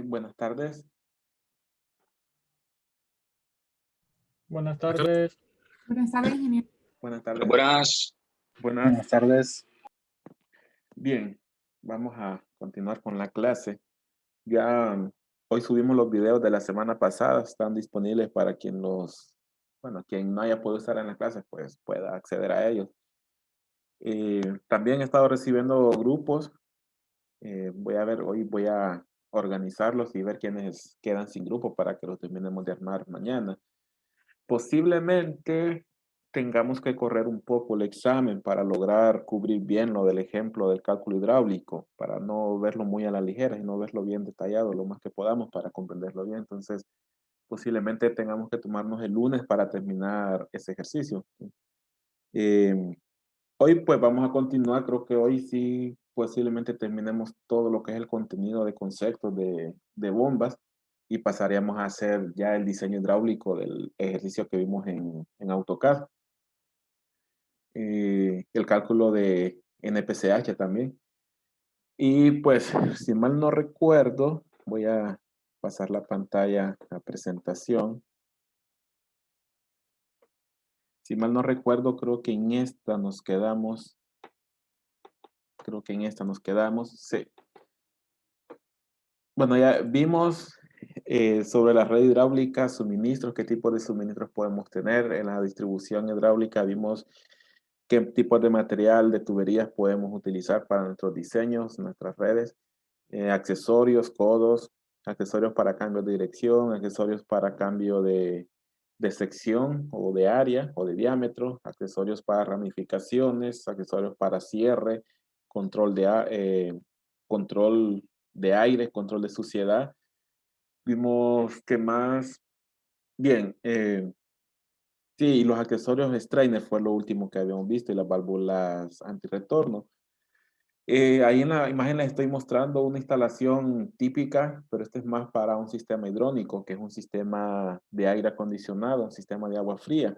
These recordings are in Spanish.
Buenas tardes. Buenas tardes. Buenas tardes, ingeniero. Buenas tardes. Buenas. Buenas. tardes. Bien, vamos a continuar con la clase. Ya hoy subimos los videos de la semana pasada, están disponibles para quien no haya podido estar en la clase, pues pueda acceder a ellos. También he estado recibiendo grupos. Hoy voy a organizarlos y ver quiénes quedan sin grupo para que los terminemos de armar mañana. Posiblemente tengamos que correr un poco el examen para lograr cubrir bien lo del ejemplo del cálculo hidráulico, para no verlo muy a la ligera y no verlo bien detallado lo más que podamos para comprenderlo bien. Entonces, posiblemente tengamos que tomarnos el lunes para terminar ese ejercicio. Eh, Hoy pues vamos a continuar, creo que hoy sí posiblemente terminemos todo lo que es el contenido de conceptos de bombas y pasaríamos a hacer ya el diseño hidráulico del ejercicio que vimos en AutoCAD. El cálculo de NPCH también. Y pues, si mal no recuerdo, voy a pasar la pantalla a presentación. Si mal no recuerdo, creo que en esta nos quedamos. Sí. Bueno, ya vimos sobre la red hidráulica, suministros, qué tipo de suministros podemos tener. En la distribución hidráulica vimos qué tipos de material, de tuberías podemos utilizar para nuestros diseños, nuestras redes. Accesorios, codos, accesorios para cambio de dirección, accesorios para cambio de sección o de área o de diámetro, accesorios para ramificaciones, accesorios para cierre, control control de aire, control de suciedad. Vimos que más, bien, sí, los accesorios strainer fue lo último que habíamos visto y las válvulas antirretorno. Ahí en la imagen les estoy mostrando una instalación típica, pero este es más para un sistema hidrónico, que es un sistema de aire acondicionado, un sistema de agua fría,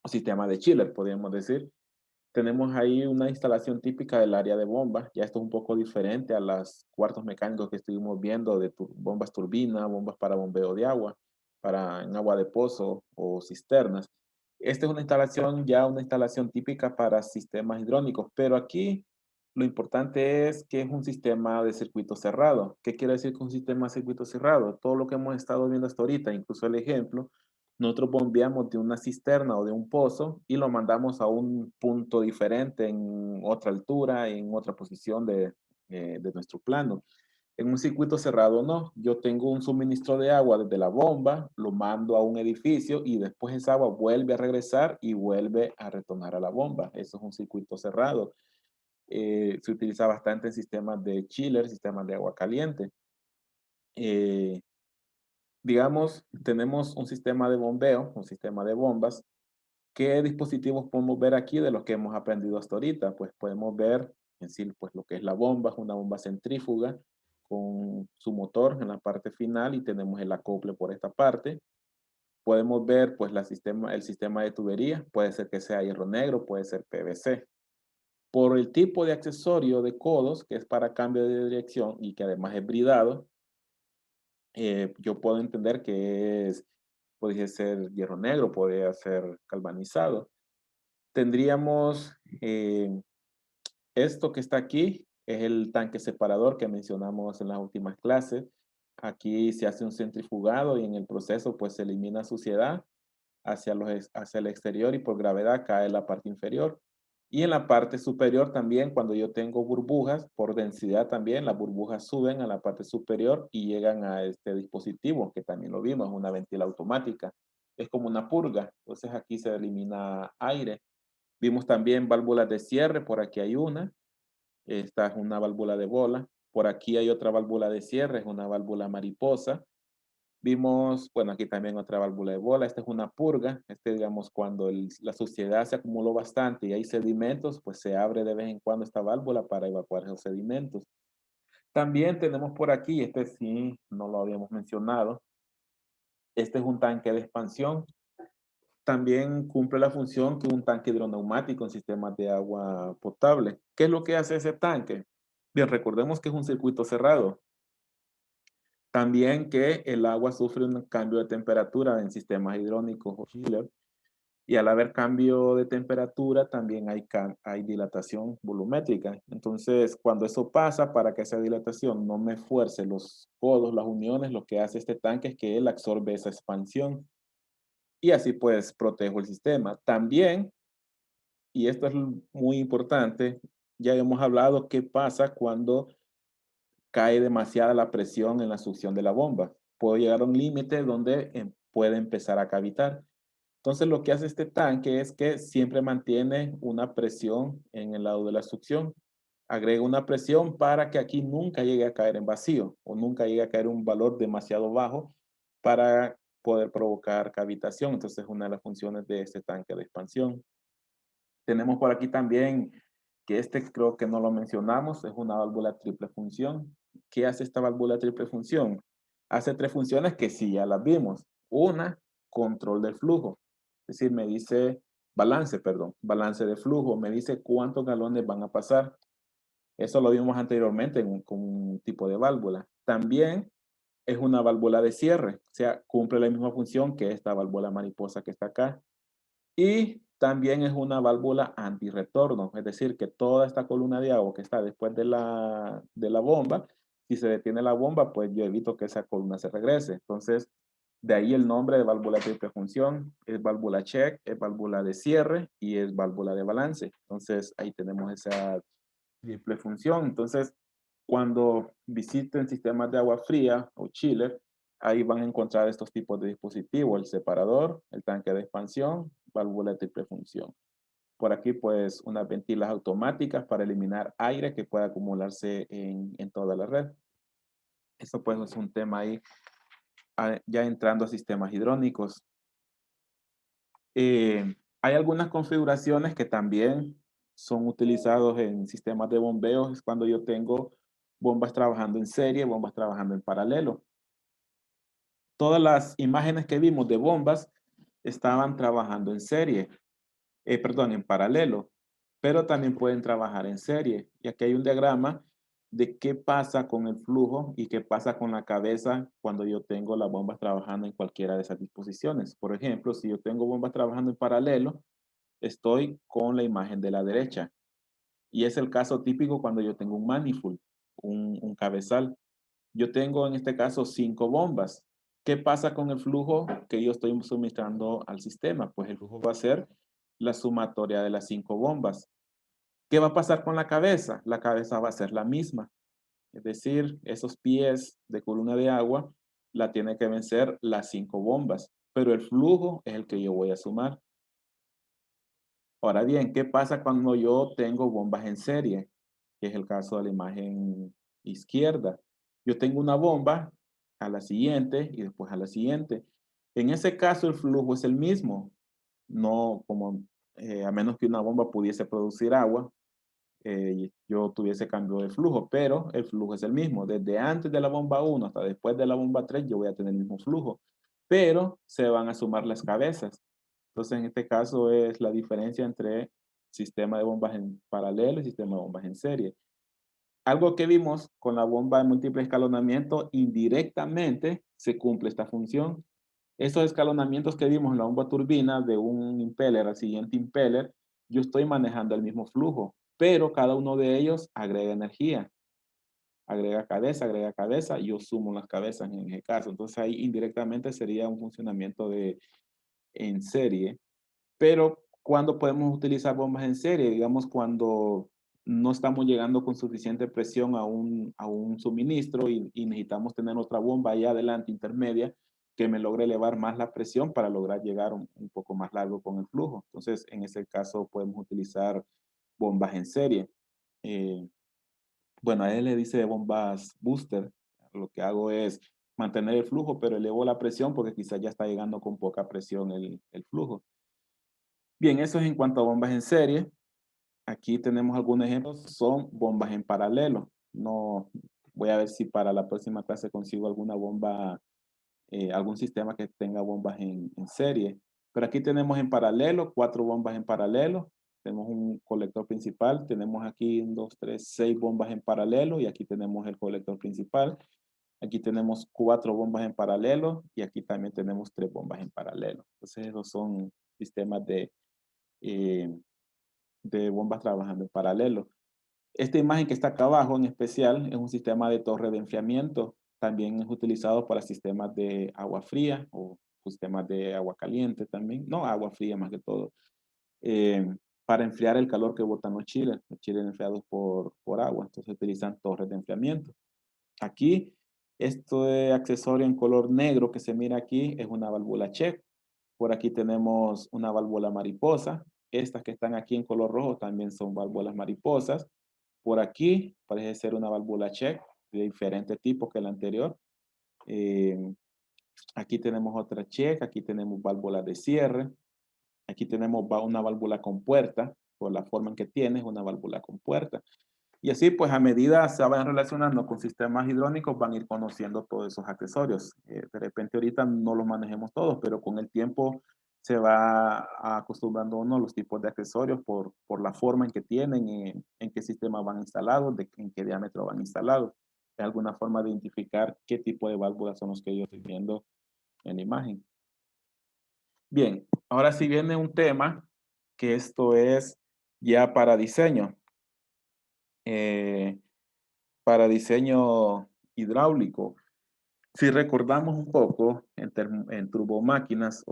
un sistema de chiller, podríamos decir. Tenemos ahí una instalación típica del área de bombas. Ya esto es un poco diferente a los cuartos mecánicos que estuvimos viendo de bombas turbina, bombas para bombeo de agua, en agua de pozo o cisternas. Esta es una instalación típica para sistemas hidrónicos, pero aquí lo importante es que es un sistema de circuito cerrado. ¿Qué quiere decir con un sistema de circuito cerrado? Todo lo que hemos estado viendo hasta ahorita, incluso el ejemplo, nosotros bombeamos de una cisterna o de un pozo y lo mandamos a un punto diferente, en otra altura, en otra posición de nuestro plano. En un circuito cerrado no, yo tengo un suministro de agua desde la bomba, lo mando a un edificio y después esa agua vuelve a regresar y vuelve a retornar a la bomba. Eso es un circuito cerrado. Se utiliza bastante en sistemas de chiller, sistemas de agua caliente. Digamos, tenemos un sistema de bombeo, un sistema de bombas. ¿Qué dispositivos podemos ver aquí de los que hemos aprendido hasta ahorita? Pues podemos ver en sí pues, lo que es la bomba, es una bomba centrífuga con su motor en la parte final y tenemos el acople por esta parte. Podemos ver pues el sistema de tubería, puede ser que sea hierro negro, puede ser PVC. Por el tipo de accesorio de codos, que es para cambio de dirección y que además es bridado, yo puedo entender que podría ser hierro negro, podría ser galvanizado. Tendríamos esto que está aquí, es el tanque separador que mencionamos en las últimas clases. Aquí se hace un centrifugado y en el proceso pues se elimina suciedad hacia el exterior y por gravedad cae la parte inferior. Y en la parte superior también, cuando yo tengo burbujas, por densidad también, las burbujas suben a la parte superior y llegan a este dispositivo, que también lo vimos, una ventila automática. Es como una purga, entonces aquí se elimina aire. Vimos también válvulas de cierre, por aquí hay una. Esta es una válvula de bola. Por aquí hay otra válvula de cierre, es una válvula mariposa. Vimos, bueno, aquí también otra válvula de bola. Esta es una purga. Digamos, cuando la suciedad se acumuló bastante y hay sedimentos, pues se abre de vez en cuando esta válvula para evacuar esos sedimentos. También tenemos por aquí, este sí, no lo habíamos mencionado. Este es un tanque de expansión. También cumple la función que un tanque hidroneumático en sistemas de agua potable. ¿Qué es lo que hace ese tanque? Bien, recordemos que es un circuito cerrado. También que el agua sufre un cambio de temperatura en sistemas hidrónicos o chiller, y al haber cambio de temperatura también hay dilatación volumétrica. Entonces, cuando eso pasa, para que esa dilatación no me fuerce los codos, las uniones, lo que hace este tanque es que él absorbe esa expansión y así pues protejo el sistema. También, y esto es muy importante, ya hemos hablado qué pasa cuando cae demasiada la presión en la succión de la bomba. Puedo llegar a un límite donde puede empezar a cavitar. Entonces, lo que hace este tanque es que siempre mantiene una presión en el lado de la succión. Agrega una presión para que aquí nunca llegue a caer en vacío o nunca llegue a caer un valor demasiado bajo para poder provocar cavitación. Entonces, es una de las funciones de este tanque de expansión. Tenemos por aquí también que este creo que no lo mencionamos, es una válvula triple función. ¿Qué hace esta válvula triple función? Hace tres funciones que sí ya las vimos. Una, control del flujo. Es decir, me dice balance de flujo. Me dice cuántos galones van a pasar. Eso lo vimos anteriormente con un tipo de válvula. También es una válvula de cierre. O sea, cumple la misma función que esta válvula mariposa que está acá. Y también es una válvula antirretorno, es decir, que toda esta columna de agua que está después de la bomba, si se detiene la bomba, pues yo evito que esa columna se regrese. Entonces, de ahí el nombre de válvula de triple función, es válvula check, es válvula de cierre y es válvula de balance. Entonces, ahí tenemos esa triple función. Entonces, cuando visiten sistemas de agua fría o chiller, ahí van a encontrar estos tipos de dispositivos, el separador, el tanque de expansión, válvula de triple función. Por aquí, pues, unas ventilas automáticas para eliminar aire que pueda acumularse en toda la red. Eso, pues, es un tema ahí, ya entrando a sistemas hidrónicos. Hay algunas configuraciones que también son utilizados en sistemas de bombeo, es cuando yo tengo bombas trabajando en serie, bombas trabajando en paralelo. Todas las imágenes que vimos de bombas estaban trabajando en serie, perdón, en paralelo, pero también pueden trabajar en serie. Y aquí hay un diagrama de qué pasa con el flujo y qué pasa con la cabeza cuando yo tengo las bombas trabajando en cualquiera de esas disposiciones. Por ejemplo, si yo tengo bombas trabajando en paralelo, estoy con la imagen de la derecha. Y es el caso típico cuando yo tengo un manifold, un cabezal. Yo tengo en este caso 5 bombas. ¿Qué pasa con el flujo que yo estoy suministrando al sistema? Pues el flujo va a ser la sumatoria de las 5 bombas. ¿Qué va a pasar con la cabeza? La cabeza va a ser la misma. Es decir, esos pies de columna de agua la tiene que vencer las 5 bombas, pero el flujo es el que yo voy a sumar. Ahora bien, ¿qué pasa cuando yo tengo bombas en serie? Que es el caso de la imagen izquierda. Yo tengo una bomba a la siguiente y después a la siguiente. En ese caso el flujo es el mismo, no como a menos que una bomba pudiese producir agua, yo tuviese cambio de flujo, pero el flujo es el mismo. Desde antes de la bomba 1 hasta después de la bomba 3 yo voy a tener el mismo flujo, pero se van a sumar las cabezas. Entonces, en este caso es la diferencia entre sistema de bombas en paralelo y sistema de bombas en serie. Algo que vimos con la bomba de múltiple escalonamiento, indirectamente se cumple esta función. Esos escalonamientos que vimos en la bomba turbina de un impeller al siguiente impeller, yo estoy manejando el mismo flujo, pero cada uno de ellos agrega energía, agrega cabeza, y yo sumo las cabezas en ese caso. Entonces ahí indirectamente sería un funcionamiento en serie. Pero ¿cuándo podemos utilizar bombas en serie? Digamos, cuando no estamos llegando con suficiente presión a un suministro y necesitamos tener otra bomba ahí adelante, intermedia, que me logre elevar más la presión para lograr llegar un poco más largo con el flujo. Entonces, en ese caso podemos utilizar bombas en serie. Eh, bueno, a él le dice bombas booster. Lo que hago es mantener el flujo, pero elevo la presión porque quizás ya está llegando con poca presión el flujo. Bien, eso es en cuanto a bombas en serie. Aquí tenemos algunos ejemplos, son bombas en paralelo. No, voy a ver si para la próxima clase consigo alguna bomba, algún sistema que tenga bombas en serie. Pero aquí tenemos en paralelo, 4 bombas en paralelo. Tenemos un colector principal, tenemos aquí 1, 2, 3, 6 bombas en paralelo y aquí tenemos el colector principal. Aquí tenemos 4 bombas en paralelo y aquí también tenemos 3 bombas en paralelo. Entonces, esos son sistemas eh, de bombas trabajando en paralelo. Esta imagen que está acá abajo en especial es un sistema de torre de enfriamiento. También es utilizado para sistemas de agua fría o sistemas de agua caliente también. No, agua fría más que todo. eh, para enfriar el calor que botan los chiles. Los chiles enfriados por agua. Entonces utilizan torres de enfriamiento. Aquí, este accesorio en color negro que se mira aquí es una válvula check. Por aquí tenemos una válvula mariposa. Estas que están aquí en color rojo también son válvulas mariposas. Por aquí parece ser una válvula check de diferente tipo que la anterior. Eh, Aquí tenemos otra check. Aquí tenemos válvulas de cierre. Aquí tenemos una válvula con puerta. Por la forma en que tiene, es una válvula con puerta. Y así, pues a medida se van relacionando con sistemas hidrónicos, van a ir conociendo todos esos accesorios. De repente ahorita no los manejemos todos, pero con el tiempo se va acostumbrando uno a los tipos de accesorios por la forma en que tienen, en qué sistema van instalados, en qué diámetro van instalados. Es alguna forma de identificar qué tipo de válvulas son los que yo estoy viendo en la imagen. Bien, ahora sí viene un tema que esto es ya eh, para diseño hidráulico. Si recordamos un poco en turbomáquinas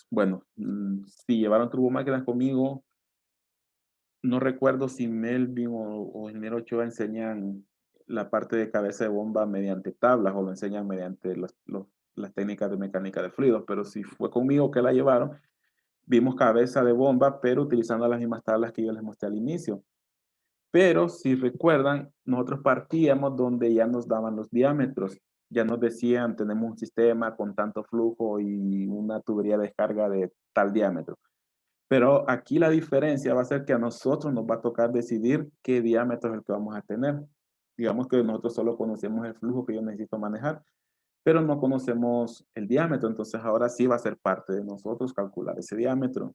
bueno, si llevaron turbomáquinas conmigo, no recuerdo si Melvin o Ingeniero Ochoa enseñan la parte de cabeza de bomba mediante tablas o lo enseñan mediante las técnicas de mecánica de fluidos, pero si fue conmigo que la llevaron, vimos cabeza de bomba, pero utilizando las mismas tablas que yo les mostré al inicio. Pero si recuerdan, nosotros partíamos donde ya nos daban los diámetros. Ya nos decían, tenemos un sistema con tanto flujo y una tubería de descarga de tal diámetro. Pero aquí la diferencia va a ser que a nosotros nos va a tocar decidir qué diámetro es el que vamos a tener. Digamos que nosotros solo conocemos el flujo que yo necesito manejar, pero no conocemos el diámetro. Entonces ahora sí va a ser parte de nosotros calcular ese diámetro.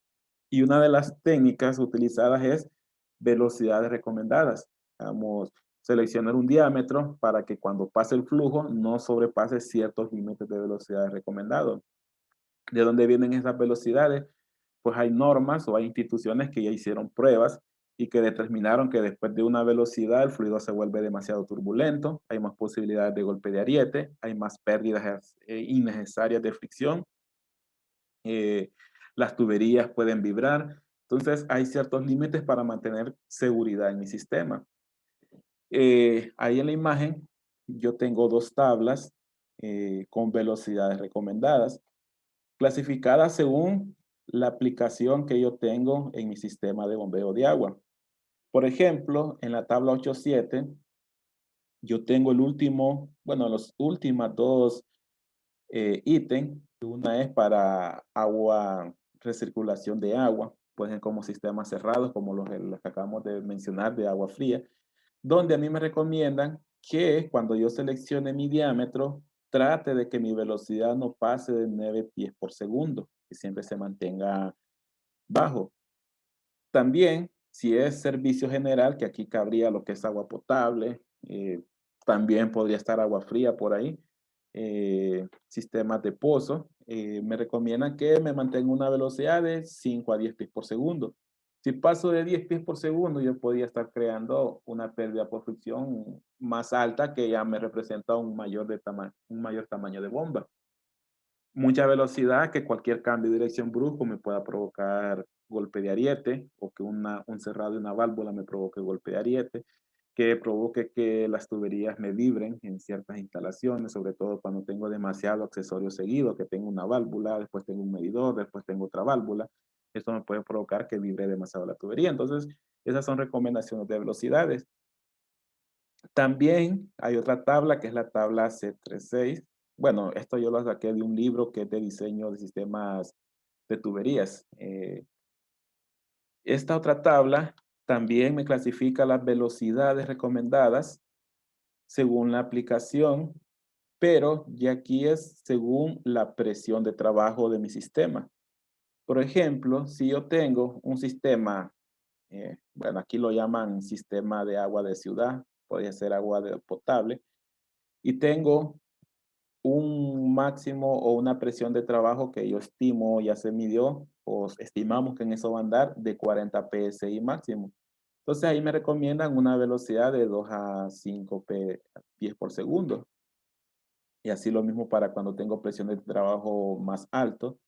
Y una de las técnicas utilizadas es velocidades recomendadas. Vamos a seleccionar un diámetro para que cuando pase el flujo no sobrepase ciertos límites de velocidades recomendados. ¿De dónde vienen esas velocidades? Pues hay normas o hay instituciones que ya hicieron pruebas y que determinaron que después de una velocidad el fluido se vuelve demasiado turbulento, hay más posibilidades de golpe de ariete, hay más pérdidas innecesarias de fricción, eh, las tuberías pueden vibrar. Entonces hay ciertos límites para mantener seguridad en mi sistema. Ahí en la imagen yo tengo 2 tablas con velocidades recomendadas, clasificadas según la aplicación que yo tengo en mi sistema de bombeo de agua. Por ejemplo, en la tabla 8.7, yo tengo los últimos 2 ítems. Una es para agua, recirculación de agua, pueden ser como sistemas cerrados, como los que acabamos de mencionar de agua fría, donde a mí me recomiendan que cuando yo seleccione mi diámetro, trate de que mi velocidad no pase de 9 pies por segundo, que siempre se mantenga bajo. También, si es servicio general, que aquí cabría lo que es agua potable, también podría estar agua fría por ahí, sistemas de pozo, me recomiendan que me mantenga una velocidad de 5 a 10 pies por segundo. Si paso de 10 pies por segundo, yo podría estar creando una pérdida por fricción más alta que ya me representa un mayor tamaño de bomba. Mucha velocidad, que cualquier cambio de dirección brusco me pueda provocar golpe de ariete, o que un cerrado de una válvula me provoque golpe de ariete, que provoque que las tuberías me vibren en ciertas instalaciones, sobre todo cuando tengo demasiado accesorio seguido, que tengo una válvula, después tengo un medidor, después tengo otra válvula. Esto me puede provocar que vibre demasiado la tubería. Entonces, esas son recomendaciones de velocidades. También hay otra tabla que es la tabla C36. Bueno, esto yo lo saqué de un libro que es de diseño de sistemas de tuberías. Esta otra tabla también me clasifica las velocidades recomendadas según la aplicación, pero ya aquí es según la presión de trabajo de mi sistema. Por ejemplo, si yo tengo un sistema, bueno, aquí lo llaman sistema de agua de ciudad, podría ser agua potable. y tengo un máximo o una presión de trabajo que yo estimo, ya se midió, o estimamos que en eso va a andar de 40 PSI máximo. Entonces ahí me recomiendan una velocidad de 2 a 5 pies por segundo. Y así lo mismo para cuando tengo presión de trabajo más alto.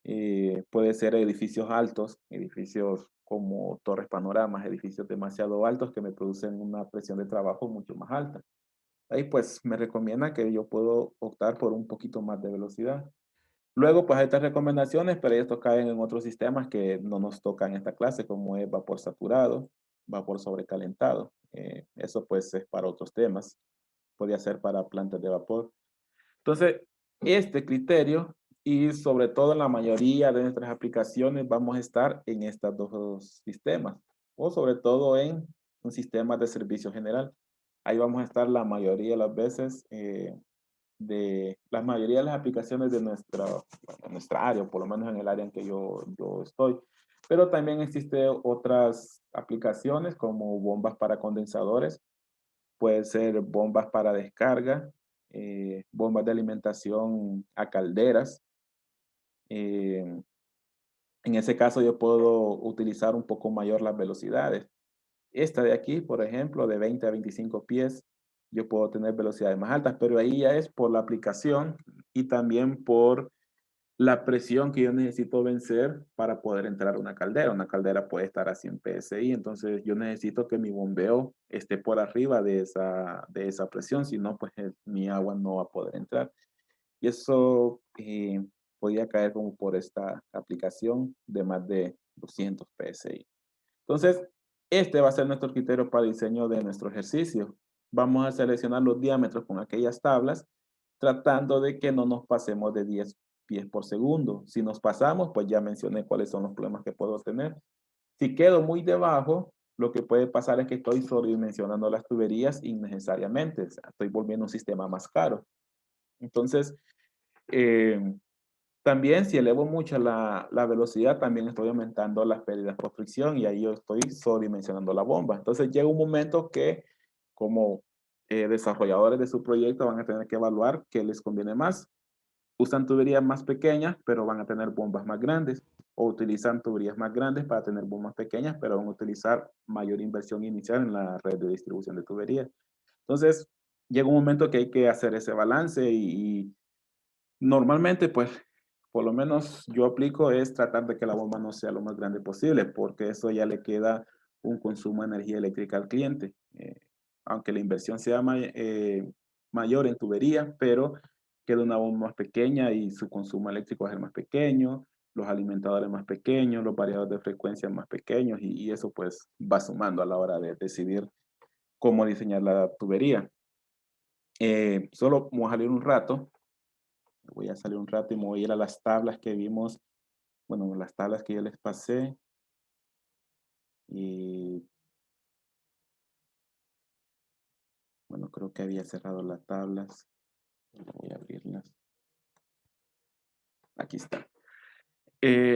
Puede ser edificios altos, edificios como torres panoramas, edificios demasiado altos que me producen una presión de trabajo mucho más alta. Ahí pues me recomienda que yo puedo optar por un poquito más de velocidad. Luego pues hay estas recomendaciones, pero estos caen en otros sistemas que no nos tocan en esta clase, como es vapor saturado, vapor sobrecalentado. Eso pues es para otros temas. Podría ser para plantas de vapor. Entonces, este criterio y sobre todo en la mayoría de nuestras aplicaciones vamos a estar en estos dos sistemas o sobre todo en un sistema de servicio general. Ahí vamos a estar la mayoría de las veces de la mayoría de las aplicaciones de nuestra área, o por lo menos en el área en que yo estoy. Pero también existen otras aplicaciones como bombas para condensadores, puede ser bombas para descarga, bombas de alimentación a calderas. Eh, en ese caso yo puedo utilizar un poco mayor las velocidades. Esta de aquí, por ejemplo, de 20 a 25 pies, yo puedo tener velocidades más altas, pero ahí ya es por la aplicación y también por la presión que yo necesito vencer para poder entrar a una caldera. Una caldera puede estar a 100 PSI, entonces yo necesito que mi bombeo esté por arriba de esa presión, si no, pues mi agua no va a poder entrar. Y eso podría caer como por esta aplicación de más de 200 PSI. Entonces, este va a ser nuestro criterio para diseño de nuestro ejercicio. Vamos a seleccionar los diámetros con aquellas tablas, tratando de que no nos pasemos de 10 pies por segundo. Si nos pasamos, pues ya mencioné cuáles son los problemas que puedo tener. Si quedo muy debajo, lo que puede pasar es que estoy sobredimensionando las tuberías innecesariamente. O sea, estoy volviendo un sistema más caro. Entonces, eh, también si elevo mucho la velocidad, también estoy aumentando las pérdidas por fricción y ahí yo estoy sobredimensionando la bomba. Entonces llega un momento que como desarrolladores de su proyecto van a tener que evaluar qué les conviene más. Usan tuberías más pequeñas, pero van a tener bombas más grandes. O utilizan tuberías más grandes para tener bombas pequeñas, pero van a utilizar mayor inversión inicial en la red de distribución de tuberías. Entonces, llega un momento que hay que hacer ese balance y normalmente, pues, por lo menos yo aplico es tratar de que la bomba no sea lo más grande posible, porque eso ya le queda un consumo de energía eléctrica al cliente. Aunque la inversión sea mayor en tubería, pero queda una bomba más pequeña y su consumo eléctrico va a ser más pequeño, los alimentadores más pequeños, los variadores de frecuencia más pequeños y eso pues va sumando a la hora de decidir cómo diseñar la tubería. Solo vamos a salir un rato. Voy a salir un rato y me voy a ir a las tablas que vimos, bueno, las tablas que yo les pasé. Y bueno, creo que había cerrado las tablas. Voy a abrirlas. Aquí está.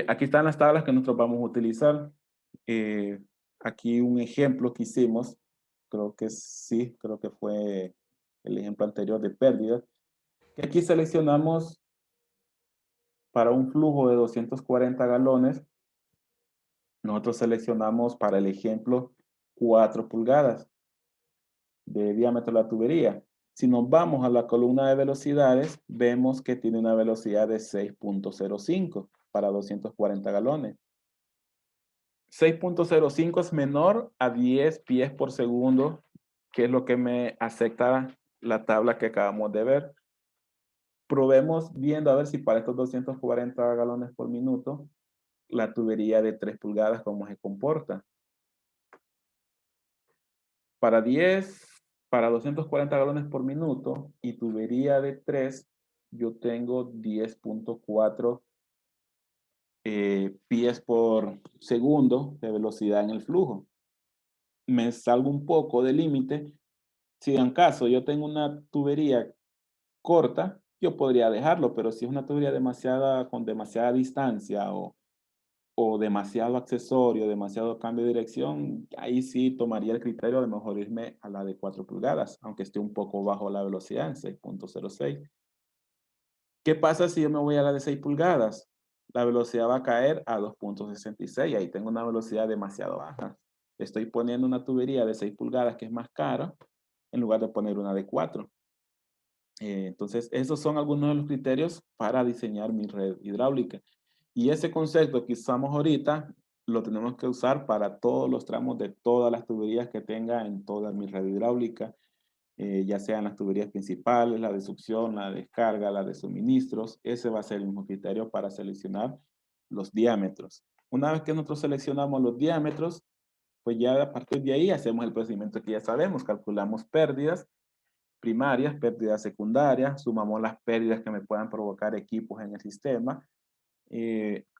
Aquí están las tablas que nosotros vamos a utilizar. Eh, Aquí un ejemplo que hicimos, creo que sí, creo que fue el ejemplo anterior de pérdidas. Que aquí seleccionamos para un flujo de 240 galones, nosotros seleccionamos para el ejemplo 4 pulgadas de diámetro de la tubería. Si nos vamos a la columna de velocidades, vemos que tiene una velocidad de 6.05 para 240 galones. 6.05 es menor a 10 pies por segundo, que es lo que me acepta la tabla que acabamos de ver. Probemos viendo a ver si para estos 240 galones por minuto, la tubería de 3 pulgadas, cómo se comporta. Para 240 galones por minuto y tubería de 3, yo tengo 10.4 pies por segundo de velocidad en el flujo. Me salgo un poco del límite. Si en caso yo tengo una tubería corta, yo podría dejarlo, pero si es una tubería con demasiada distancia o o demasiado accesorio, demasiado cambio de dirección, ahí sí tomaría el criterio de mejor irme a la de 4 pulgadas, aunque esté un poco bajo la velocidad en 6.06. ¿Qué pasa si yo me voy a la de 6 pulgadas? La velocidad va a caer a 2.66, ahí tengo una velocidad demasiado baja. Estoy poniendo una tubería de 6 pulgadas que es más cara en lugar de poner una de 4. Entonces, esos son algunos de los criterios para diseñar mi red hidráulica. Y ese concepto que usamos ahorita lo tenemos que usar para todos los tramos de todas las tuberías que tenga en toda mi red hidráulica, ya sean las tuberías principales, la de succión, la de descarga, la de suministros. Ese va a ser el mismo criterio para seleccionar los diámetros. Una vez que nosotros seleccionamos los diámetros, pues ya a partir de ahí hacemos el procedimiento que ya sabemos, calculamos pérdidas primarias, pérdidas secundarias, sumamos las pérdidas que me puedan provocar equipos en el sistema,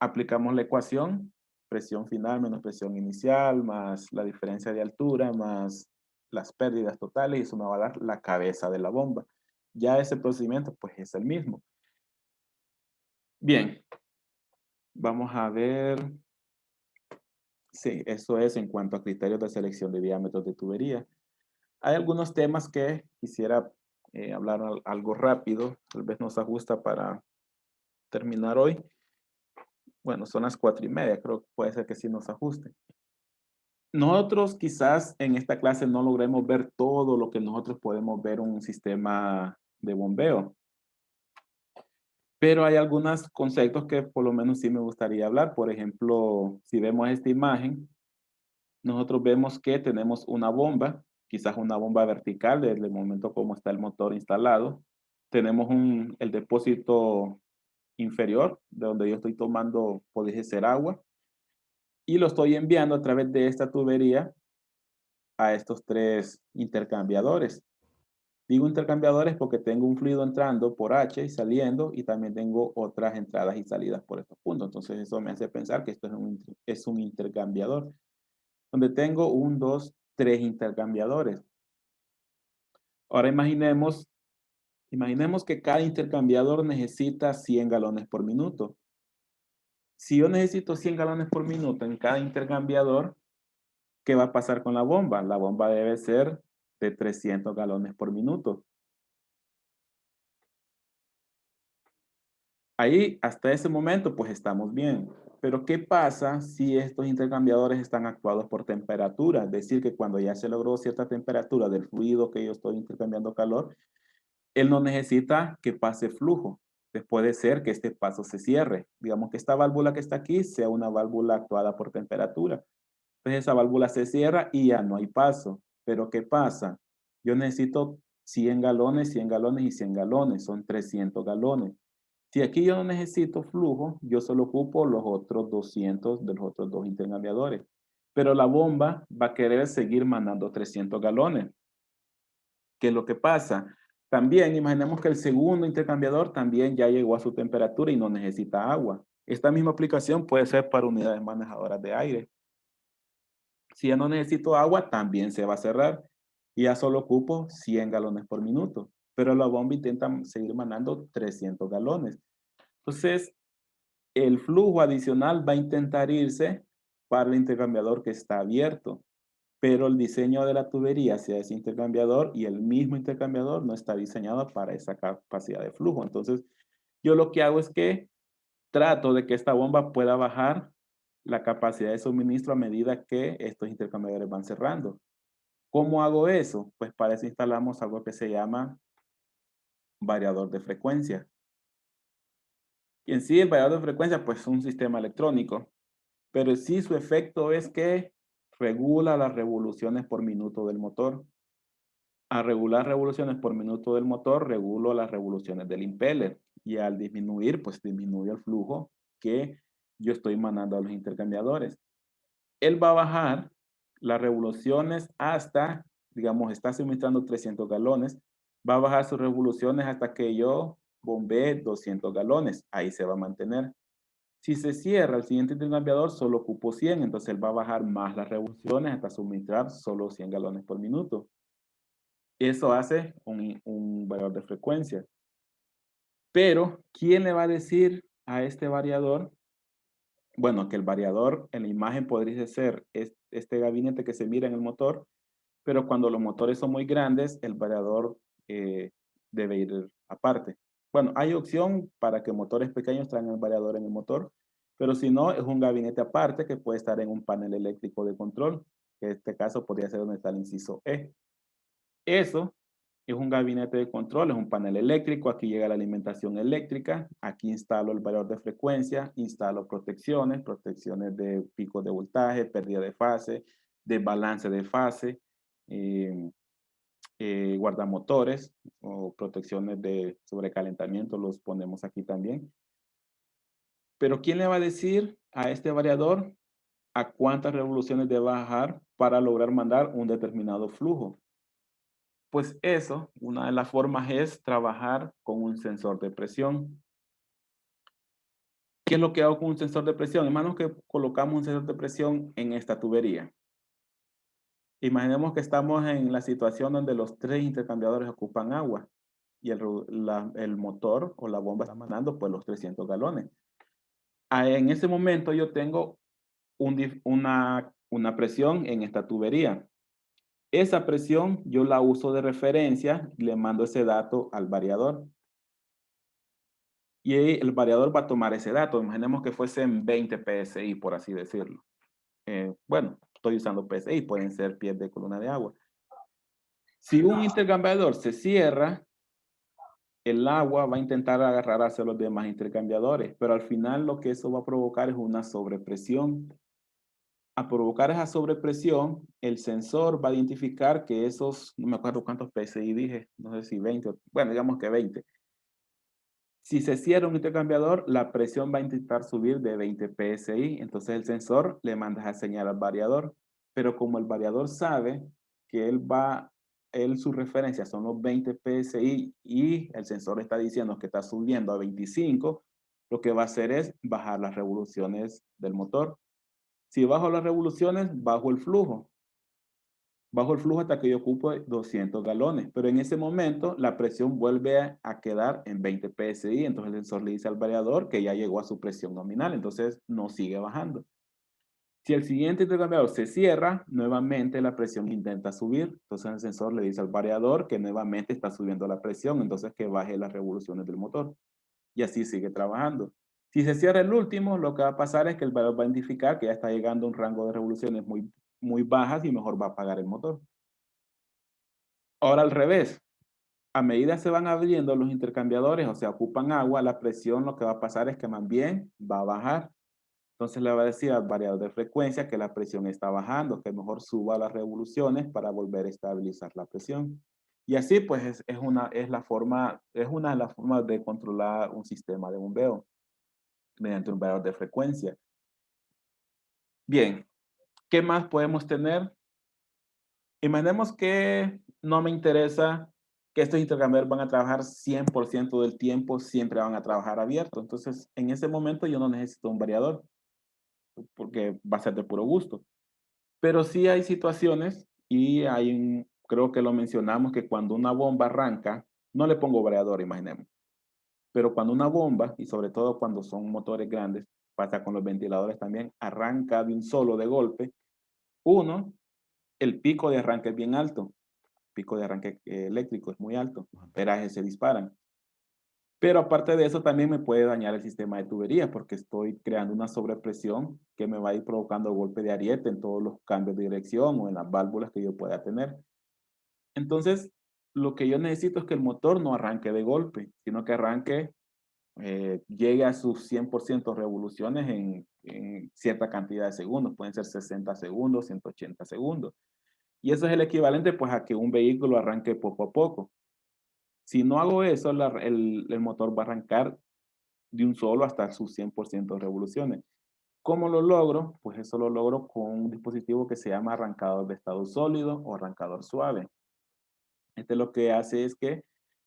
aplicamos la ecuación, presión final menos presión inicial, más la diferencia de altura, más las pérdidas totales, y eso me va a dar la cabeza de la bomba. Ya ese procedimiento pues es el mismo. Bien, vamos a ver. Sí, eso es en cuanto a criterios de selección de diámetros de tubería. Hay algunos temas que quisiera hablar algo rápido, tal vez nos ajusta para terminar hoy. Bueno, son las 4:30, creo que puede ser que sí nos ajuste. Nosotros quizás en esta clase no logremos ver todo lo que nosotros podemos ver en un sistema de bombeo, pero hay algunos conceptos que por lo menos sí me gustaría hablar. Por ejemplo, si vemos esta imagen, nosotros vemos que tenemos una bomba, quizás una bomba vertical desde el momento como está el motor instalado. Tenemos el depósito inferior, de donde yo estoy tomando, puede ser agua, y lo estoy enviando a través de esta tubería a estos tres intercambiadores. Digo intercambiadores porque tengo un fluido entrando por H y saliendo, y también tengo otras entradas y salidas por estos puntos. Entonces eso me hace pensar que esto es un intercambiador, donde tengo un, dos, tres intercambiadores. Ahora imaginemos que cada intercambiador necesita 100 galones por minuto. Si yo necesito 100 galones por minuto en cada intercambiador, ¿qué va a pasar con la bomba? La bomba debe ser de 300 galones por minuto. Ahí, hasta ese momento, pues estamos bien. Pero ¿qué pasa si estos intercambiadores están actuados por temperatura? Es decir, que cuando ya se logró cierta temperatura del fluido que yo estoy intercambiando calor, él no necesita que pase flujo. Entonces puede ser que este paso se cierre. Digamos que esta válvula que está aquí sea una válvula actuada por temperatura. Entonces esa válvula se cierra y ya no hay paso. Pero ¿qué pasa? Yo necesito 100 galones, 100 galones y 100 galones. Son 300 galones. Si aquí yo no necesito flujo, yo solo ocupo los otros 200 de los otros dos intercambiadores. Pero la bomba va a querer seguir mandando 300 galones. ¿Qué es lo que pasa? También imaginemos que el segundo intercambiador también ya llegó a su temperatura y no necesita agua. Esta misma aplicación puede ser para unidades manejadoras de aire. Si ya no necesito agua, también se va a cerrar. Y ya solo ocupo 100 galones por minuto. Pero la bomba intenta seguir mandando 300 galones. Entonces, el flujo adicional va a intentar irse para el intercambiador que está abierto, pero el diseño de la tubería hacia ese intercambiador y el mismo intercambiador no está diseñado para esa capacidad de flujo. Entonces, yo lo que hago es que trato de que esta bomba pueda bajar la capacidad de suministro a medida que estos intercambiadores van cerrando. ¿Cómo hago eso? Pues para eso instalamos algo que se llama variador de frecuencia. Y en sí, el variador de frecuencia, pues es un sistema electrónico, pero sí su efecto es que regula las revoluciones por minuto del motor. Al regular revoluciones por minuto del motor, regulo las revoluciones del impeller. Y al disminuir, pues disminuye el flujo que yo estoy mandando a los intercambiadores. Él va a bajar las revoluciones hasta, digamos, está suministrando 300 galones, va a bajar sus revoluciones hasta que yo bombee 200 galones. Ahí se va a mantener. Si se cierra el siguiente intercambiador, solo ocupo 100, entonces él va a bajar más las revoluciones hasta suministrar solo 100 galones por minuto. Eso hace un variador de frecuencia. Pero, ¿quién le va a decir a este variador Bueno, que el variador en la imagen podría ser este gabinete que se mira en el motor, pero cuando los motores son muy grandes, el variador eh, debe ir aparte. Bueno, hay opción para que motores pequeños traigan el variador en el motor, pero si no, es un gabinete aparte que puede estar en un panel eléctrico de control, que en este caso podría ser donde está el inciso E. Eso es un gabinete de control, es un panel eléctrico, aquí llega la alimentación eléctrica, aquí instalo el valor de frecuencia, instalo protecciones de picos de voltaje, pérdida de fase, de balance de fase, eh, guardamotores o protecciones de sobrecalentamiento, los ponemos aquí también. Pero ¿quién le va a decir a este variador a cuántas revoluciones debe bajar para lograr mandar un determinado flujo? Pues eso, una de las formas es trabajar con un sensor de presión. ¿Qué es lo que hago con un sensor de presión? Hermanos, que colocamos un sensor de presión en esta tubería. Imaginemos que estamos en la situación donde los tres intercambiadores ocupan agua y el motor o la bomba está mandando pues los 300 galones. En ese momento yo tengo una presión en esta tubería. Esa presión yo la uso de referencia y le mando ese dato al variador. Y el variador va a tomar ese dato. Imaginemos que fuesen 20 PSI, por así decirlo. Bueno, estoy usando PSI, pueden ser pies de columna de agua. Si un intercambiador se cierra, el agua va a intentar agarrar hacia los demás intercambiadores, pero al final lo que eso va a provocar es una sobrepresión. A provocar esa sobrepresión, el sensor va a identificar que esos, no me acuerdo cuántos PSI dije, no sé si 20, bueno, digamos que 20. Si se cierra un intercambiador, la presión va a intentar subir de 20 PSI, entonces el sensor le manda esa señal al variador, pero como el variador sabe que su referencia son los 20 PSI y el sensor está diciendo que está subiendo a 25, lo que va a hacer es bajar las revoluciones del motor. Si bajo las revoluciones, bajo el flujo. Bajo el flujo hasta que yo ocupo 200 galones, pero en ese momento la presión vuelve a quedar en 20 PSI, entonces el sensor le dice al variador que ya llegó a su presión nominal, entonces no sigue bajando. Si el siguiente intercambiador se cierra, nuevamente la presión intenta subir, entonces el sensor le dice al variador que nuevamente está subiendo la presión, entonces que baje las revoluciones del motor. Y así sigue trabajando. Si se cierra el último, lo que va a pasar es que el variador va a identificar que ya está llegando a un rango de revoluciones muy bajas y mejor va a apagar el motor. Ahora al revés, a medida se van abriendo los intercambiadores, o sea, ocupan agua, la presión lo que va a pasar es que más bien va a bajar. Entonces le va a decir al variador de frecuencia que la presión está bajando, que mejor suba las revoluciones para volver a estabilizar la presión. Y así pues es una de las formas de controlar un sistema de bombeo mediante un variador de frecuencia. Bien, ¿qué más podemos tener? Imaginemos que no me interesa que estos intercambiadores van a trabajar 100% del tiempo, siempre van a trabajar abierto. Entonces, en ese momento yo no necesito un variador, porque va a ser de puro gusto. Pero sí hay situaciones, y creo que lo mencionamos, que cuando una bomba arranca, no le pongo variador, imaginemos. Pero cuando una bomba, y sobre todo cuando son motores grandes, pasa con los ventiladores también, arranca de un solo de golpe, el pico de arranque es bien alto, pico de arranque eléctrico es muy alto, los amperajes se disparan. Pero aparte de eso también me puede dañar el sistema de tuberías porque estoy creando una sobrepresión que me va a ir provocando golpe de ariete en todos los cambios de dirección o en las válvulas que yo pueda tener. Entonces, lo que yo necesito es que el motor no arranque de golpe, sino que arranque, llegue a sus 100% revoluciones en cierta cantidad de segundos. Pueden ser 60 segundos, 180 segundos. Y eso es el equivalente pues a que un vehículo arranque poco a poco. Si no hago eso, el motor va a arrancar de un solo hasta sus 100% de revoluciones. ¿Cómo lo logro? Pues eso lo logro con un dispositivo que se llama arrancador de estado sólido o arrancador suave. Este lo que hace es que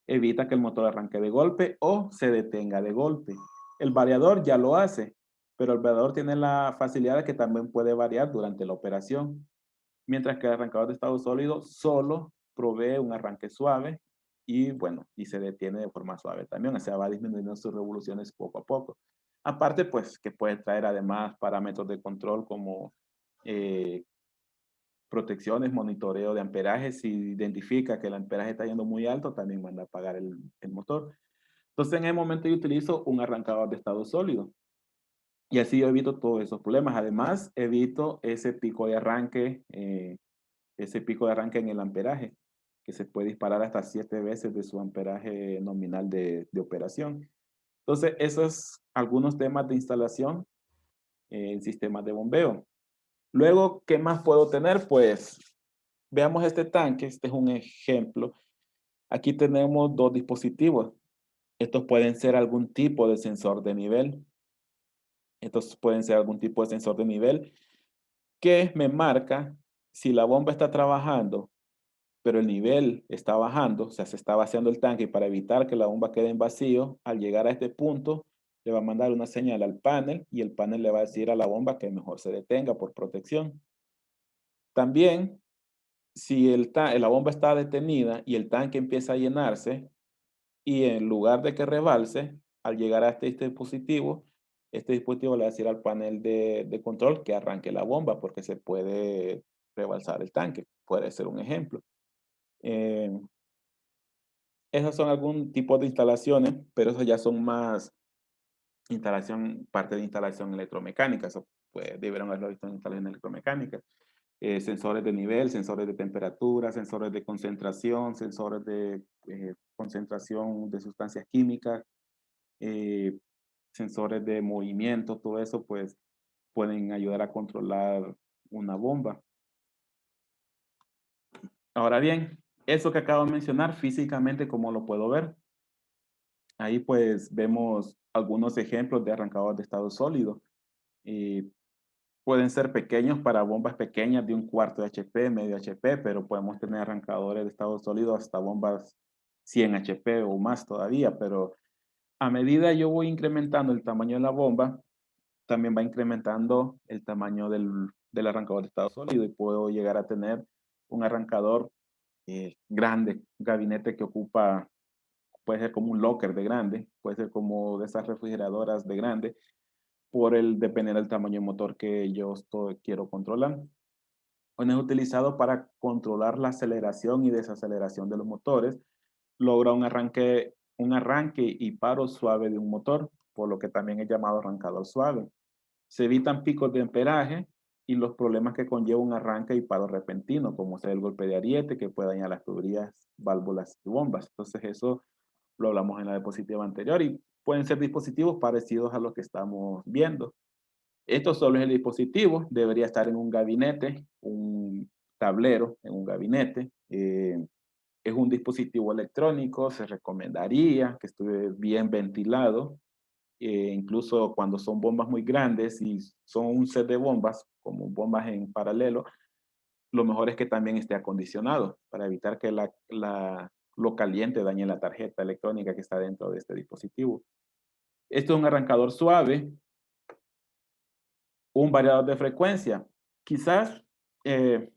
evita que el motor arranque de golpe o se detenga de golpe. El variador ya lo hace, pero el variador tiene la facilidad de que también puede variar durante la operación, mientras que el arrancador de estado sólido solo provee un arranque suave y bueno, y se detiene de forma suave también, o sea, va disminuyendo sus revoluciones poco a poco. Aparte, pues, que puede traer además parámetros de control como eh, protecciones, monitoreo de amperaje. Si identifica que el amperaje está yendo muy alto, también manda a apagar el motor. Entonces, en el momento yo utilizo un arrancador de estado sólido. Y así yo evito todos esos problemas. Además, evito ese pico de arranque en el amperaje, que se puede disparar hasta 7 veces de su amperaje nominal de operación. Entonces, esos algunos temas de instalación en sistemas de bombeo. Luego, ¿qué más puedo tener? Pues veamos este tanque. Este es un ejemplo. Aquí tenemos dos dispositivos. Estos pueden ser algún tipo de sensor de nivel. Estos pueden ser algún tipo de sensor de nivel que me marca si la bomba está trabajando, pero el nivel está bajando, o sea, se está vaciando el tanque y para evitar que la bomba quede en vacío, al llegar a este punto, le va a mandar una señal al panel y el panel le va a decir a la bomba que mejor se detenga por protección. También, si la bomba está detenida y el tanque empieza a llenarse, y en lugar de que rebalse, al llegar a este dispositivo le va a decir al panel de control que arranque la bomba porque se puede rebalsar el tanque. Puede ser un ejemplo. Eh, Esas son algún tipo de instalaciones, pero eso ya son más parte de instalación electromecánica. Eso pues, debieron haberlo visto en instalación electromecánica. Sensores de nivel, sensores de temperatura, sensores de concentración, sensores de concentración de sustancias químicas, eh, sensores de movimiento, todo eso pues pueden ayudar a controlar una bomba. Ahora bien, eso que acabo de mencionar físicamente, ¿cómo lo puedo ver? Ahí pues vemos algunos ejemplos de arrancadores de estado sólido. Y pueden ser pequeños para bombas pequeñas de 1/4 de HP, medio HP, pero podemos tener arrancadores de estado sólido hasta bombas 100 HP o más todavía, pero a medida yo voy incrementando el tamaño de la bomba, también va incrementando el tamaño del arrancador de estado sólido y puedo llegar a tener un arrancador grande, un gabinete que ocupa, puede ser como un locker de grande, puede ser como de esas refrigeradoras de grande, dependiendo del tamaño de motor que yo quiero controlar. Bueno, es utilizado para controlar la aceleración y desaceleración de los motores, logra un arranque y paro suave de un motor, por lo que también es llamado arrancador suave. Se evitan picos de amperaje y los problemas que conlleva un arranque y paro repentino, como ser el golpe de ariete que puede dañar las tuberías, válvulas y bombas. Entonces eso lo hablamos en la diapositiva anterior y pueden ser dispositivos parecidos a los que estamos viendo. Esto solo es el dispositivo, debería estar en un gabinete, un tablero en un gabinete. Es un dispositivo electrónico, se recomendaría que esté bien ventilado, incluso cuando son bombas muy grandes y son un set de bombas, como bombas en paralelo, lo mejor es que también esté acondicionado para evitar que lo caliente dañe la tarjeta electrónica que está dentro de este dispositivo. Esto es un arrancador suave, un variador de frecuencia. Quizás eh,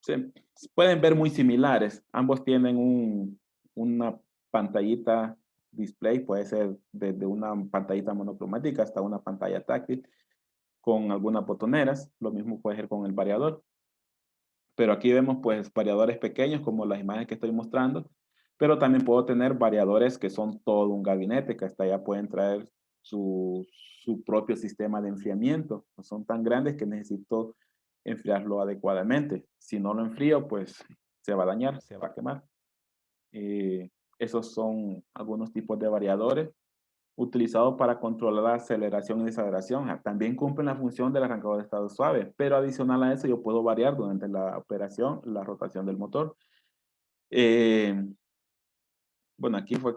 se pueden ver muy similares. Ambos tienen una pantallita display, puede ser desde una pantallita monocromática hasta una pantalla táctil con algunas botoneras. Lo mismo puede ser con el variador. Pero aquí vemos pues variadores pequeños como las imágenes que estoy mostrando, pero también puedo tener variadores que son todo un gabinete, que hasta ya pueden traer su propio sistema de enfriamiento. No son tan grandes que necesito enfriarlo adecuadamente. Si no lo enfrío, pues se va a dañar, se va a quemar. Eh, Esos son algunos tipos de variadores utilizados para controlar la aceleración y desaceleración. También cumplen la función del arrancador de estado suave, pero adicional a eso yo puedo variar durante la operación la rotación del motor. Eh, bueno, aquí fue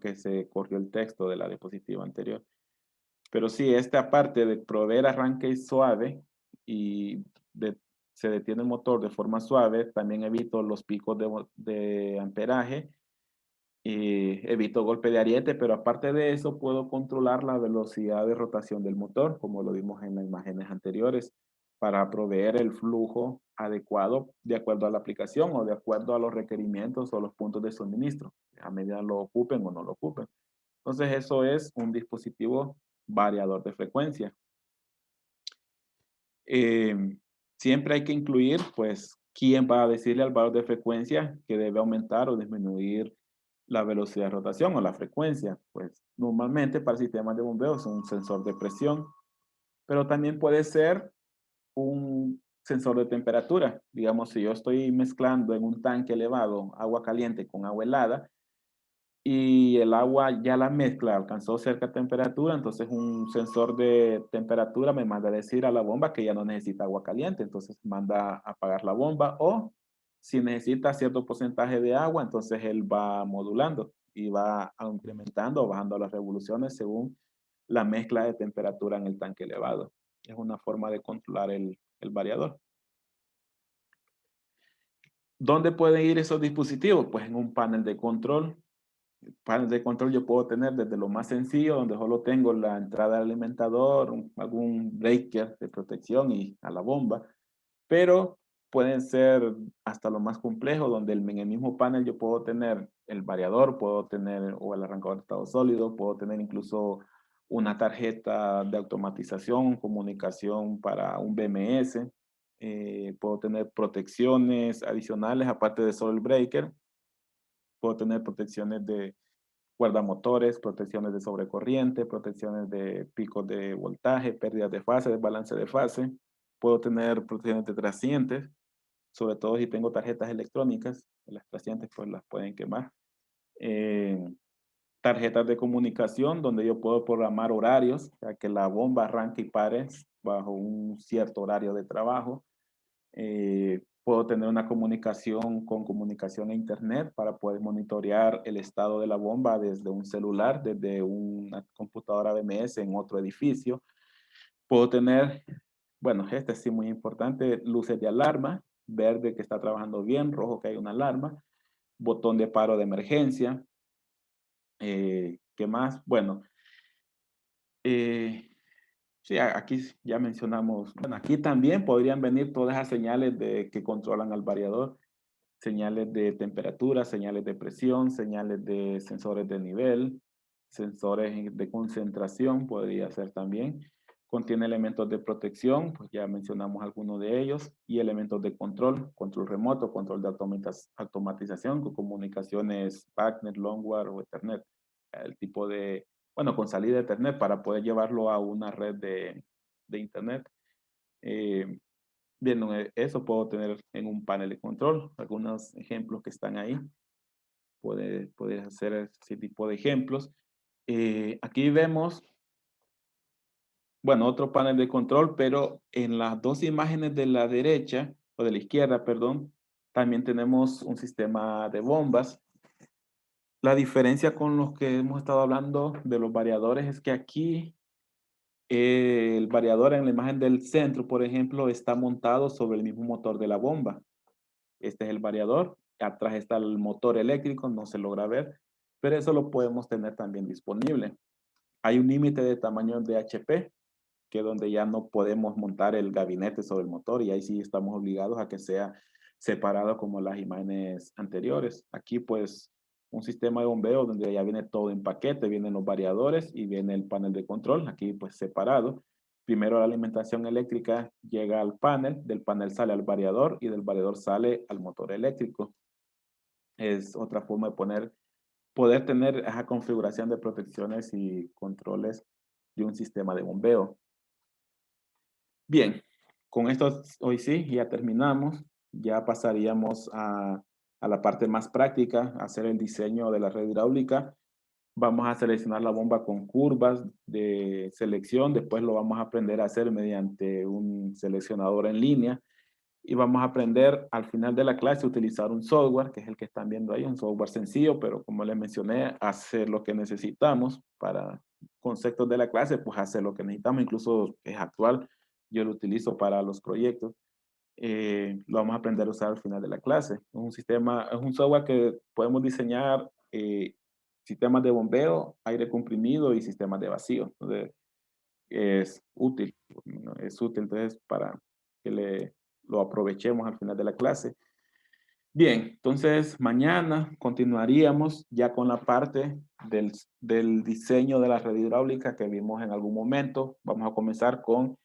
que se corrió el texto de la diapositiva anterior. Pero sí, esta parte de proveer arranque suave y de, se detiene el motor de forma suave, también evito los picos de amperaje y evito golpe de ariete, pero aparte de eso puedo controlar la velocidad de rotación del motor, como lo vimos en las imágenes anteriores. para proveer el flujo adecuado de acuerdo a la aplicación o de acuerdo a los requerimientos o los puntos de suministro, a medida lo ocupen o no lo ocupen. Entonces, eso es un dispositivo variador de frecuencia. Eh, Siempre hay que incluir, pues, quién va a decirle al valor de frecuencia que debe aumentar o disminuir la velocidad de rotación o la frecuencia. Pues, normalmente para sistemas de bombeo es un sensor de presión, pero también puede ser un sensor de temperatura. Digamos, si yo estoy mezclando en un tanque elevado agua caliente con agua helada, y el agua ya la mezcla alcanzó cierta temperatura, entonces un sensor de temperatura me manda a decir a la bomba que ya no necesita agua caliente, entonces manda a apagar la bomba, o si necesita cierto porcentaje de agua, entonces él va modulando y va incrementando o bajando las revoluciones según la mezcla de temperatura en el tanque elevado. Es una forma de controlar el variador. ¿Dónde pueden ir esos dispositivos? Pues en un panel de control. Panel de control yo puedo tener desde lo más sencillo, donde solo tengo la entrada al alimentador, algún breaker de protección y a la bomba, pero pueden ser hasta lo más complejo, donde en el mismo panel yo puedo tener el variador, puedo tener o el arrancador de estado sólido, puedo tener incluso una tarjeta de automatización, comunicación para un BMS, puedo tener protecciones adicionales aparte de solo el breaker, puedo tener protecciones de guardamotores, protecciones de sobrecorriente, protecciones de picos de voltaje, pérdidas de fase, desbalance de fase. Puedo tener protecciones de trascientes, sobre todo si tengo tarjetas electrónicas, las trascientes pues las pueden quemar. Eh, Tarjetas de comunicación donde yo puedo programar horarios, para que la bomba arranque y pare bajo un cierto horario de trabajo. Puedo tener una comunicación con comunicación a internet para poder monitorear el estado de la bomba desde un celular, desde una computadora BMS en otro edificio. Puedo tener, bueno, este sí muy importante, luces de alarma, verde que está trabajando bien, rojo que hay una alarma, botón de paro de emergencia. ¿Qué más? Bueno, eh, sí, aquí ya mencionamos, bueno, aquí también podrían venir todas esas señales que controlan al variador, señales de temperatura, señales de presión, señales de sensores de nivel, sensores de concentración, podría ser también. Contiene elementos de protección, pues ya mencionamos algunos de ellos, y elementos de control, control remoto, control de automatización, con comunicaciones BACnet, Longwire o Ethernet, el tipo de, bueno, con salida de Ethernet para poder llevarlo a una red de Internet. Eh, Bien, eso puedo tener en un panel de control. Algunos ejemplos que están ahí. Puedes hacer ese tipo de ejemplos. Aquí vemos, bueno, otro panel de control, pero en las dos imágenes de la derecha, o de la izquierda, perdón, también tenemos un sistema de bombas. La diferencia con los que hemos estado hablando de los variadores es que aquí el variador en la imagen del centro, por ejemplo, está montado sobre el mismo motor de la bomba. Este es el variador. Atrás está el motor eléctrico, no se logra ver, pero eso lo podemos tener también disponible. Hay un límite de tamaño de HP, que es donde ya no podemos montar el gabinete sobre el motor y ahí sí estamos obligados a que sea separado como las imágenes anteriores. Aquí pues un sistema de bombeo donde ya viene todo en paquete, vienen los variadores y viene el panel de control, aquí pues separado. Primero la alimentación eléctrica llega al panel, del panel sale al variador y del variador sale al motor eléctrico. Es otra forma de poder tener esa configuración de protecciones y controles de un sistema de bombeo. Bien, con esto hoy sí, ya terminamos. Ya pasaríamos a la parte más práctica, hacer el diseño de la red hidráulica. Vamos a seleccionar la bomba con curvas de selección. Después lo vamos a aprender a hacer mediante un seleccionador en línea. Y vamos a aprender al final de la clase a utilizar un software, que es el que están viendo ahí, un software sencillo, pero como les mencioné, hacer lo que necesitamos para conceptos de la clase, pues hacer lo que necesitamos, incluso es actual, yo lo utilizo para los proyectos. Lo vamos a aprender a usar al final de la clase. Es un sistema, es un software que podemos diseñar sistemas de bombeo, aire comprimido y sistemas de vacío. Entonces, es útil, ¿no? Es útil entonces lo aprovechemos al final de la clase. Bien, entonces mañana continuaríamos ya con la parte del diseño de la red hidráulica que vimos en algún momento. Vamos a comenzar con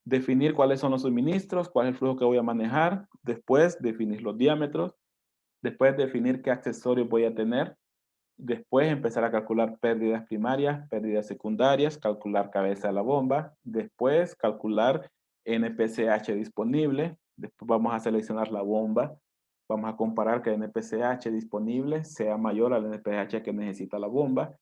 definir cuáles son los suministros, cuál es el flujo que voy a manejar, después definir los diámetros, después definir qué accesorios voy a tener, después empezar a calcular pérdidas primarias, pérdidas secundarias, calcular cabeza de la bomba, después calcular NPCH disponible, después vamos a seleccionar la bomba, vamos a comparar que el NPCH disponible sea mayor al NPCH que necesita la bomba,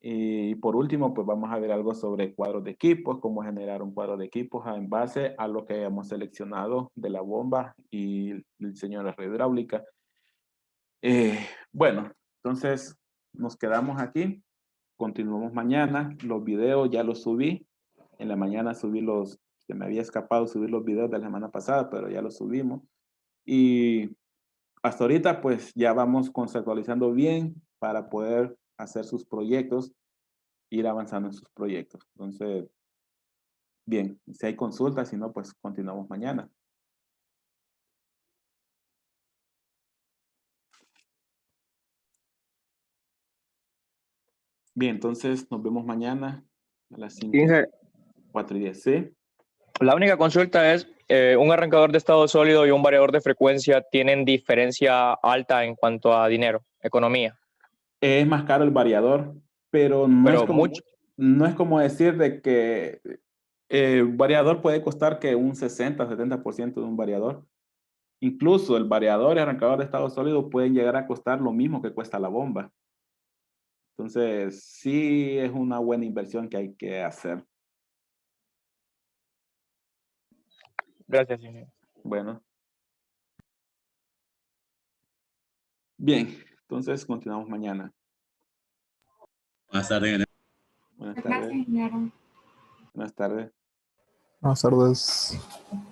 y por último, pues vamos a ver algo sobre cuadros de equipos, cómo generar un cuadro de equipos en base a lo que hemos seleccionado de la bomba y el diseño de la red hidráulica. Bueno, entonces nos quedamos aquí. Continuamos mañana. Los videos ya los subí. En la mañana subí se me había escapado subir los videos de la semana pasada, pero ya los subimos. Y hasta ahorita pues ya vamos conceptualizando bien para poder hacer sus proyectos, ir avanzando en sus proyectos. Entonces, bien, si hay consultas, si no, pues continuamos mañana. Bien, entonces nos vemos mañana a las 5:04:10. ¿Sí? La única consulta es, ¿un arrancador de estado sólido y un variador de frecuencia tienen diferencia alta en cuanto a dinero, economía? Es más caro el variador, pero no es como decir de que el variador puede costar que un 60-70% de un variador. Incluso el variador y arrancador de estado sólido pueden llegar a costar lo mismo que cuesta la bomba. Entonces, sí es una buena inversión que hay que hacer. Gracias, señor. Bueno. Bien, entonces continuamos mañana. Buenas tardes. Buenas tardes. Gracias, señora. Buenas tardes. Buenas tardes.